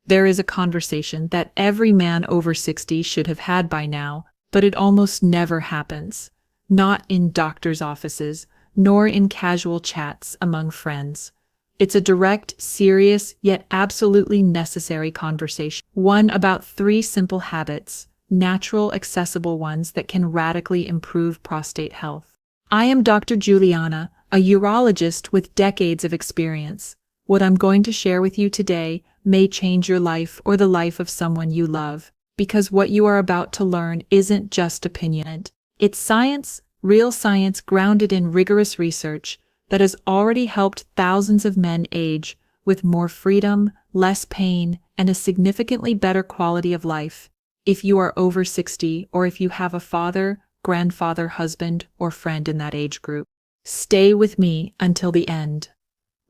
There is a conversation that every man over 60 should have had by now, but it almost never happens. Not in doctors' offices, nor in casual chats among friends. It's a direct, serious, yet absolutely necessary conversation. One about 3 simple habits, natural, accessible ones that can radically improve prostate health. I am Dr. Juliana, a urologist with decades of experience. What I'm going to share with you today may change your life or the life of someone you love, because what you are about to learn isn't just opinion. It's science, real science grounded in rigorous research that has already helped thousands of men age with more freedom, less pain, and a significantly better quality of life. If you are over 60 or if you have a father, grandfather, husband, or friend in that age group, stay with me until the end.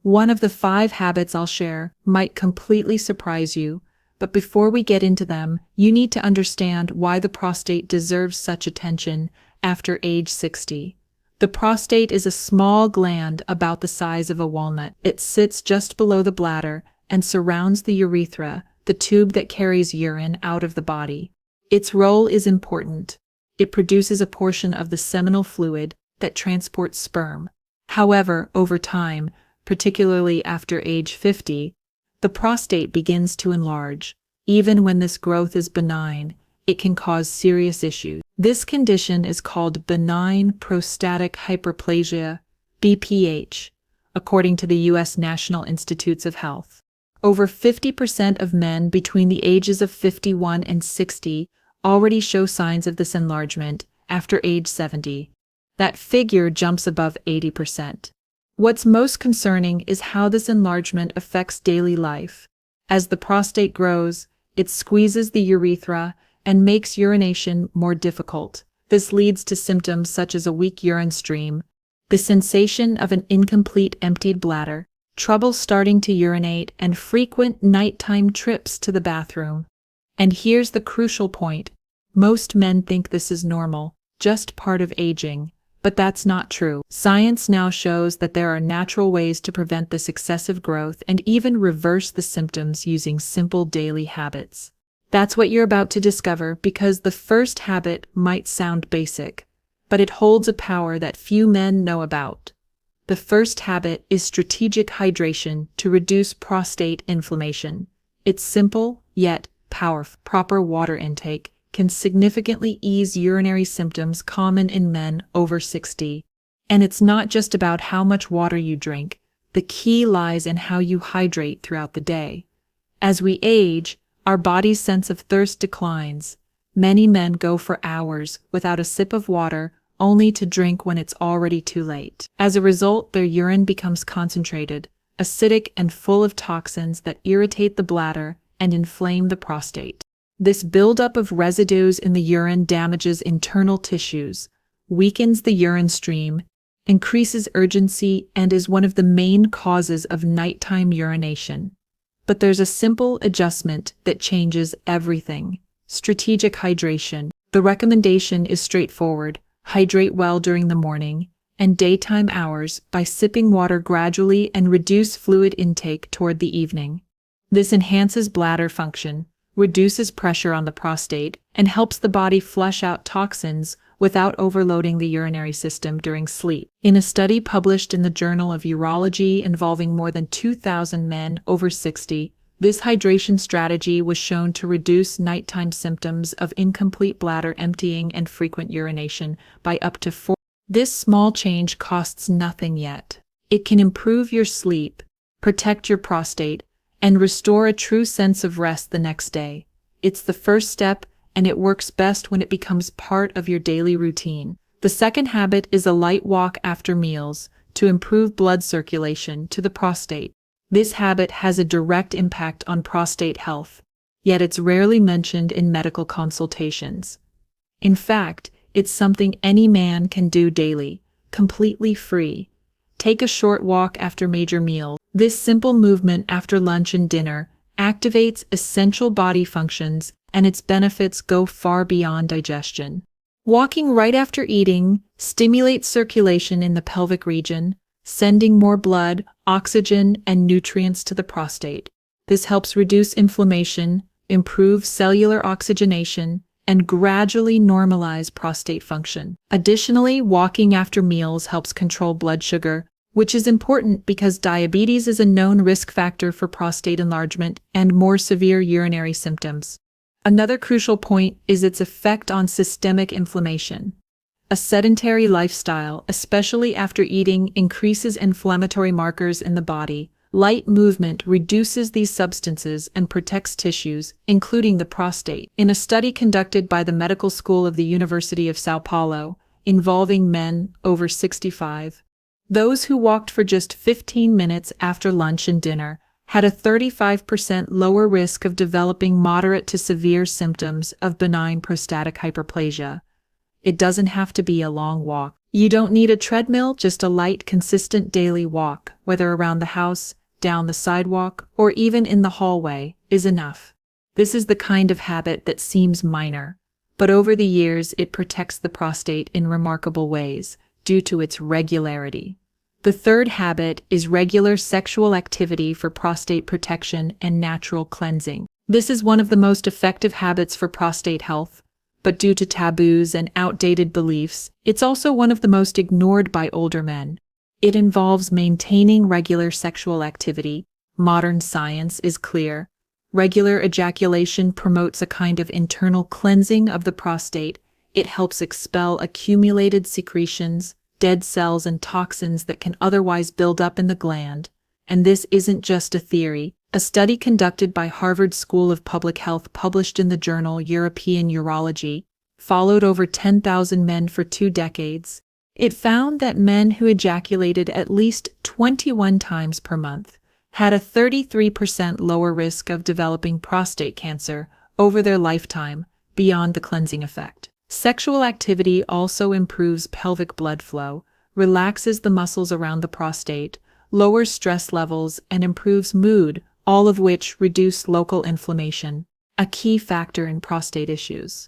One of the 5 habits I'll share might completely surprise you, but before we get into them, you need to understand why the prostate deserves such attention after age 60. The prostate is a small gland about the size of a walnut. It sits just below the bladder and surrounds the urethra, the tube that carries urine out of the body. Its role is important. It produces a portion of the seminal fluid that transports sperm. However, over time, particularly after age 50, the prostate begins to enlarge. Even when this growth is benign, it can cause serious issues. This condition is called benign prostatic hyperplasia, BPH, according to the U.S. National Institutes of Health. Over 50% of men between the ages of 51 and 60 already show signs of this enlargement after age 70. That figure jumps above 80%. What's most concerning is how this enlargement affects daily life. As the prostate grows, it squeezes the urethra and makes urination more difficult. This leads to symptoms such as a weak urine stream, the sensation of an incomplete emptied bladder, trouble starting to urinate, and frequent nighttime trips to the bathroom. And here's the crucial point. Most men think this is normal, just part of aging. But that's not true. Science now shows that there are natural ways to prevent this excessive growth and even reverse the symptoms using simple daily habits. That's what you're about to discover, because the first habit might sound basic, but it holds a power that few men know about. The first habit is strategic hydration to reduce prostate inflammation. It's simple, yet powerful. Proper water intake can significantly ease urinary symptoms common in men over 60. And it's not just about how much water you drink. The key lies in how you hydrate throughout the day. As we age, our body's sense of thirst declines. Many men go for hours without a sip of water, only to drink when it's already too late. As a result, their urine becomes concentrated, acidic, and full of toxins that irritate the bladder and inflame the prostate. This buildup of residues in the urine damages internal tissues, weakens the urine stream, increases urgency, and is one of the main causes of nighttime urination. But there's a simple adjustment that changes everything: strategic hydration. The recommendation is straightforward: hydrate well during the morning and daytime hours by sipping water gradually and reduce fluid intake toward the evening. This enhances bladder function, reduces pressure on the prostate, and helps the body flush out toxins without overloading the urinary system during sleep. In a study published in the Journal of Urology involving more than 2,000 men over 60, this hydration strategy was shown to reduce nighttime symptoms of incomplete bladder emptying and frequent urination by up to 4. This small change costs nothing yet. It can improve your sleep, protect your prostate, and restore a true sense of rest the next day. It's the first step, and it works best when it becomes part of your daily routine. The second habit is a light walk after meals to improve blood circulation to the prostate. This habit has a direct impact on prostate health, yet it's rarely mentioned in medical consultations. In fact, it's something any man can do daily, completely free. Take a short walk after major meals. This simple movement after lunch and dinner activates essential body functions, and its benefits go far beyond digestion. Walking right after eating stimulates circulation in the pelvic region, sending more blood, oxygen, and nutrients to the prostate. This helps reduce inflammation, improve cellular oxygenation, and gradually normalize prostate function. Additionally, walking after meals helps control blood sugar, which is important because diabetes is a known risk factor for prostate enlargement and more severe urinary symptoms. Another crucial point is its effect on systemic inflammation. A sedentary lifestyle, especially after eating, increases inflammatory markers in the body. Light movement reduces these substances and protects tissues, including the prostate. In a study conducted by the Medical School of the University of São Paulo, involving men over 65, those who walked for just 15 minutes after lunch and dinner had a 35% lower risk of developing moderate to severe symptoms of benign prostatic hyperplasia. It doesn't have to be a long walk. You don't need a treadmill, just a light, consistent daily walk, whether around the house, down the sidewalk, or even in the hallway, is enough. This is the kind of habit that seems minor, but over the years it protects the prostate in remarkable ways due to its regularity. The third habit is regular sexual activity for prostate protection and natural cleansing. This is one of the most effective habits for prostate health, but due to taboos and outdated beliefs, it's also one of the most ignored by older men. It involves maintaining regular sexual activity. Modern science is clear. Regular ejaculation promotes a kind of internal cleansing of the prostate. It helps expel accumulated secretions, dead cells, and toxins that can otherwise build up in the gland. And this isn't just a theory. A study conducted by Harvard School of Public Health published in the journal European Urology followed over 10,000 men for 2 decades. It found that men who ejaculated at least 21 times per month had a 33% lower risk of developing prostate cancer over their lifetime, beyond the cleansing effect. Sexual activity also improves pelvic blood flow, relaxes the muscles around the prostate, lowers stress levels, and improves mood, all of which reduce local inflammation, a key factor in prostate issues.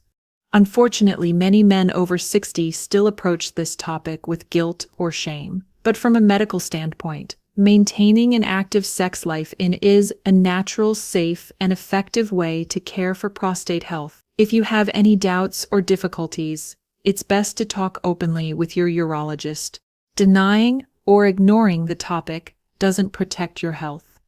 Unfortunately, many men over 60 still approach this topic with guilt or shame. But from a medical standpoint, maintaining an active sex life is a natural, safe, and effective way to care for prostate health. If you have any doubts or difficulties, it's best to talk openly with your urologist. Denying or ignoring the topic doesn't protect your health.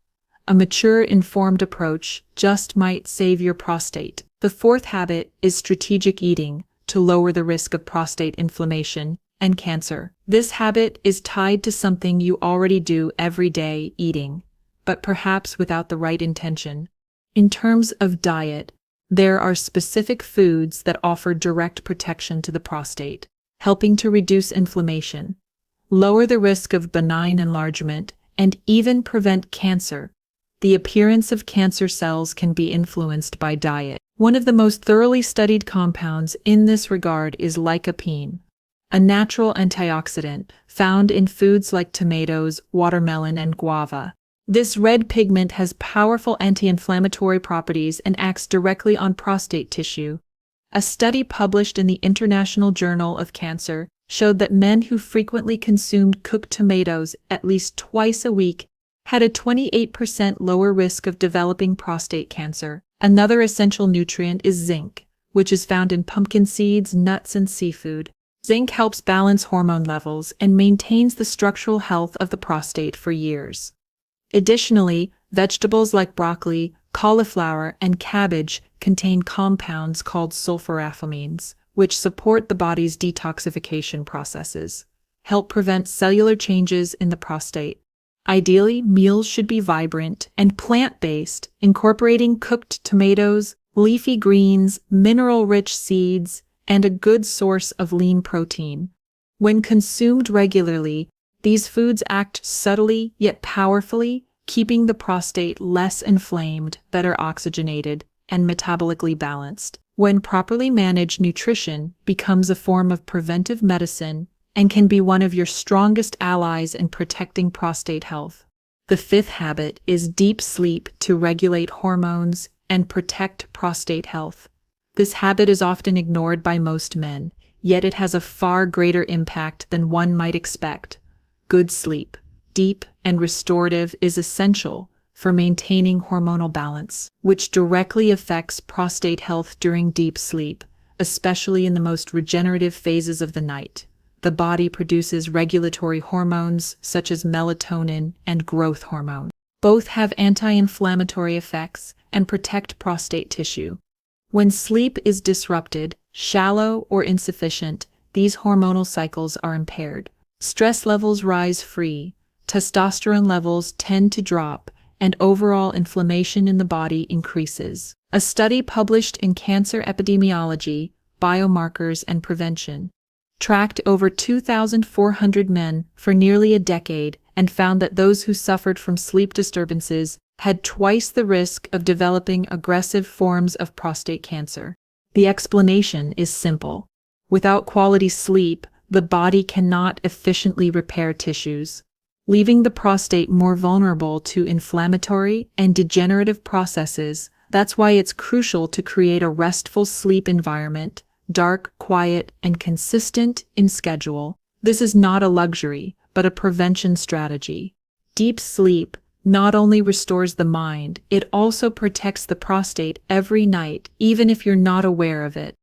A mature, informed approach just might save your prostate. The fourth habit is strategic eating to lower the risk of prostate inflammation and cancer. This habit is tied to something you already do every day, eating, but perhaps without the right intention. In terms of diet, there are specific foods that offer direct protection to the prostate, helping to reduce inflammation, lower the risk of benign enlargement, and even prevent cancer. The appearance of cancer cells can be influenced by diet. One of the most thoroughly studied compounds in this regard is lycopene, a natural antioxidant found in foods like tomatoes, watermelon, and guava. This red pigment has powerful anti-inflammatory properties and acts directly on prostate tissue. A study published in the International Journal of Cancer showed that men who frequently consumed cooked tomatoes at least twice a week had a 28% lower risk of developing prostate cancer. Another essential nutrient is zinc, which is found in pumpkin seeds, nuts, and seafood. Zinc helps balance hormone levels and maintains the structural health of the prostate for years. Additionally, vegetables like broccoli, cauliflower, and cabbage contain compounds called sulforaphamines, which support the body's detoxification processes, help prevent cellular changes in the prostate. Ideally, meals should be vibrant and plant-based, incorporating cooked tomatoes, leafy greens, mineral-rich seeds, and a good source of lean protein. When consumed regularly, these foods act subtly yet powerfully, keeping the prostate less inflamed, better oxygenated, and metabolically balanced. When properly managed, nutrition becomes a form of preventive medicine and can be one of your strongest allies in protecting prostate health. The fifth habit is deep sleep to regulate hormones and protect prostate health. This habit is often ignored by most men, yet it has a far greater impact than one might expect. Good sleep, deep and restorative, is essential for maintaining hormonal balance, which directly affects prostate health during deep sleep, especially in the most regenerative phases of the night. The body produces regulatory hormones such as melatonin and growth hormone. Both have anti-inflammatory effects and protect prostate tissue. When sleep is disrupted, shallow or insufficient, these hormonal cycles are impaired. Stress levels rise free, testosterone levels tend to drop, and overall inflammation in the body increases. A study published in Cancer Epidemiology, Biomarkers and Prevention tracked over 2,400 men for nearly a decade and found that those who suffered from sleep disturbances had twice the risk of developing aggressive forms of prostate cancer. The explanation is simple. Without quality sleep, the body cannot efficiently repair tissues, leaving the prostate more vulnerable to inflammatory and degenerative processes. That's why it's crucial to create a restful sleep environment, dark, quiet, and consistent in schedule. This is not a luxury, but a prevention strategy. Deep sleep not only restores the mind, it also protects the prostate every night, even if you're not aware of it.